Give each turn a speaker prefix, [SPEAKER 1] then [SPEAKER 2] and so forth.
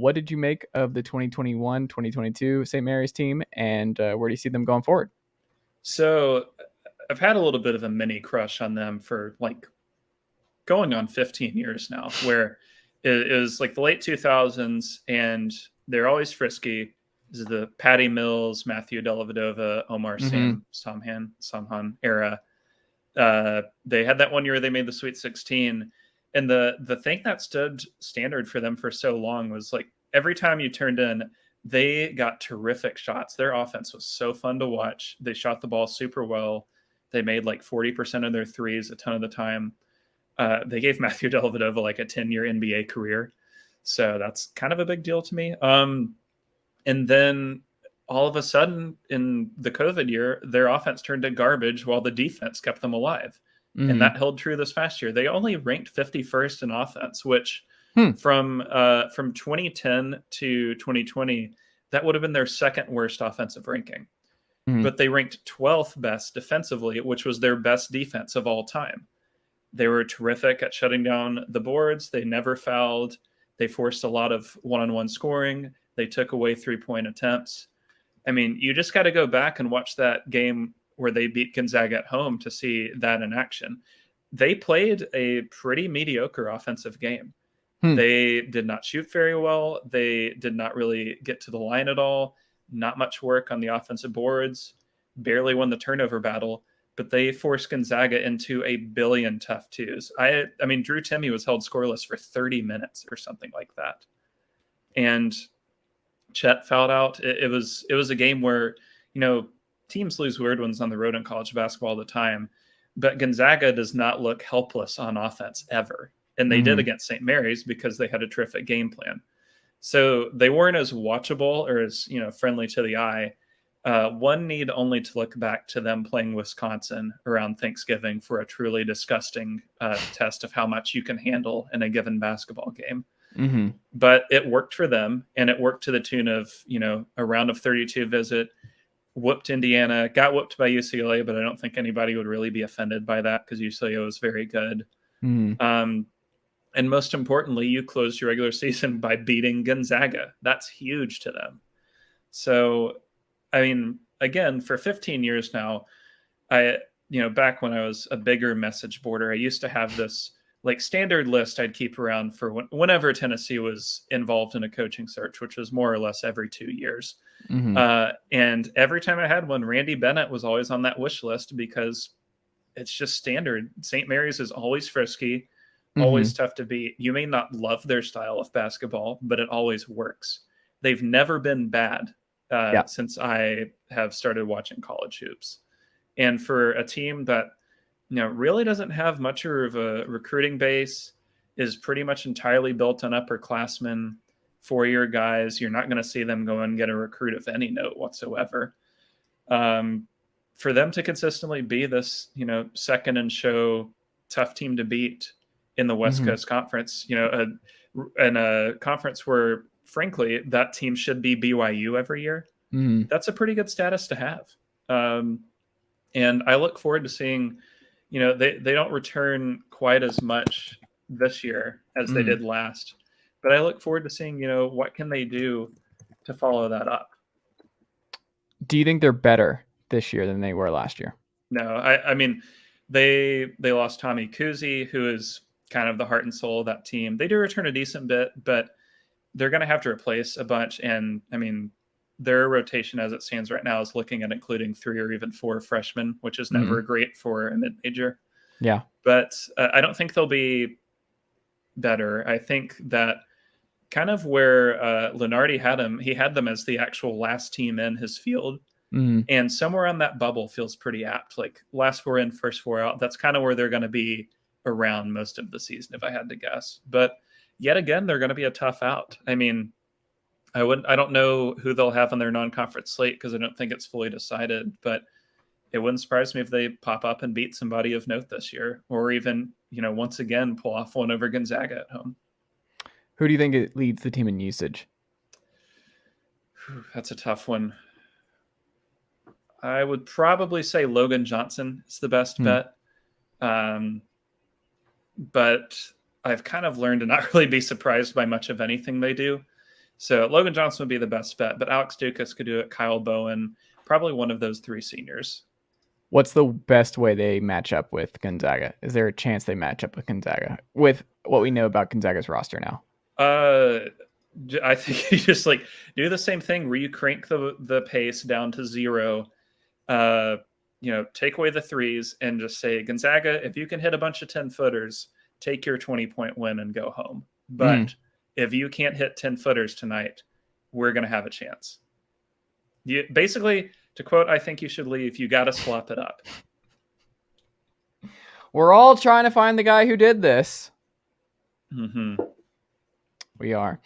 [SPEAKER 1] What did you make of the 2021-2022 St. Mary's team, and where do you see them going forward?
[SPEAKER 2] So I've had a little bit of a mini crush on them for like going on 15 years now, where it was like the late 2000s and they're always frisky. This is the Patty Mills, Matthew Dellavedova, Omar
[SPEAKER 1] Mm-hmm.
[SPEAKER 2] Samhan era. They had that one year they made the Sweet 16. And the thing that stood standard for them for so long was like every time you turned in, they got terrific shots. Their offense was so fun to watch. They shot the ball super well. They made like 40% of their threes a ton of the time. They gave Matthew Dellavedova like a 10-year NBA career. So that's kind of a big deal to me. And then all of a sudden in the COVID year, their offense turned to garbage while the defense kept them alive. And
[SPEAKER 1] Mm-hmm.
[SPEAKER 2] that held true this past year. They only ranked 51st in offense, which
[SPEAKER 1] Hmm.
[SPEAKER 2] from 2010 to 2020, that would have been their second worst offensive ranking.
[SPEAKER 1] Mm-hmm.
[SPEAKER 2] But they ranked 12th best defensively, which was their best defense of all time. They were terrific at shutting down the boards. They never fouled. They forced a lot of one-on-one scoring. They took away three-point attempts. I mean, you just got to go back and watch that game where they beat Gonzaga at home to see that in action. They played a pretty mediocre offensive game.
[SPEAKER 1] Hmm.
[SPEAKER 2] They did not shoot very well. They did not really get to the line at all. Not much work on the offensive boards. Barely won the turnover battle, but they forced Gonzaga into a billion tough twos. I mean, Drew Timme was held scoreless for 30 minutes or something like that. And Chet fouled out. It was a game where, teams lose weird ones on the road in college basketball all the time, but Gonzaga does not look helpless on offense ever. And they did
[SPEAKER 1] Mm-hmm.
[SPEAKER 2] against St. Mary's because they had a terrific game plan. So they weren't as watchable or as, friendly to the eye. One need only to look back to them playing Wisconsin around Thanksgiving for a truly disgusting test of how much you can handle in a given basketball game.
[SPEAKER 1] Mm-hmm.
[SPEAKER 2] But it worked for them, and it worked to the tune of, a round of 32 visit, whooped Indiana, got whooped by UCLA, but I don't think anybody would really be offended by that because UCLA was very good.
[SPEAKER 1] Mm-hmm.
[SPEAKER 2] And most importantly, you closed your regular season by beating Gonzaga. That's huge to them. So, I mean, again, for 15 years now, back when I was a bigger message boarder, I used to have this like standard list I'd keep around for whenever Tennessee was involved in a coaching search, which was more or less every 2 years.
[SPEAKER 1] Mm-hmm.
[SPEAKER 2] And every time I had one, Randy Bennett was always on that wish list because it's just standard. St. Mary's is always frisky,
[SPEAKER 1] Mm-hmm.
[SPEAKER 2] always tough to beat. You may not love their style of basketball, but it always works. They've never been bad
[SPEAKER 1] Yeah.
[SPEAKER 2] since I have started watching college hoops. And for a team that really doesn't have much of a recruiting base, is pretty much entirely built on upperclassmen, 4-year guys, you're not going to see them go and get a recruit of any note whatsoever. For them to consistently be this, second and show tough team to beat in the West
[SPEAKER 1] Mm-hmm.
[SPEAKER 2] Coast Conference, in a conference where, frankly, that team should be BYU every year.
[SPEAKER 1] Mm-hmm.
[SPEAKER 2] That's a pretty good status to have. And I look forward to seeing, they don't return quite as much this year as they did last, but I look forward to seeing, what can they do to follow that up.
[SPEAKER 1] Do you think they're better this year than they were last year?
[SPEAKER 2] No, I mean, they lost Tommy Kuzi, who is kind of the heart and soul of that team. They do return a decent bit, but they're going to have to replace a bunch. And I mean, their rotation as it stands right now is looking at including 3 or even 4 freshmen, which is never great for a mid-major.
[SPEAKER 1] Yeah.
[SPEAKER 2] But I don't think they'll be better. I think that kind of where Lunardi had them, he had them as the actual last team in his field.
[SPEAKER 1] Mm-hmm.
[SPEAKER 2] And somewhere on that bubble feels pretty apt. Like last 4 in, first 4 out. That's kind of where they're going to be around most of the season, if I had to guess. But yet again, they're going to be a tough out. I mean, I don't know who they'll have on their non-conference slate because I don't think it's fully decided, but it wouldn't surprise me if they pop up and beat somebody of note this year, or even, once again, pull off one over Gonzaga at home.
[SPEAKER 1] Who do you think it leads the team in usage?
[SPEAKER 2] That's a tough one. I would probably say Logan Johnson is the best bet. But I've kind of learned to not really be surprised by much of anything they do. So Logan Johnson would be the best bet, but Alex Dukas could do it. Kyle Bowen, probably one of those three seniors.
[SPEAKER 1] What's the best way they match up with Gonzaga? Is there a chance they match up with Gonzaga with what we know about Gonzaga's roster now?
[SPEAKER 2] I think you just like do the same thing where you crank the pace down to 0. Take away the threes and just say, Gonzaga, if you can hit a bunch of 10-footers, take your 20-point win and go home. But if you can't hit 10-footers tonight, we're going to have a chance. Basically, to quote, I think you should leave, you got to swap it up.
[SPEAKER 1] We're all trying to find the guy who did this.
[SPEAKER 2] Mm-hmm.
[SPEAKER 1] We are.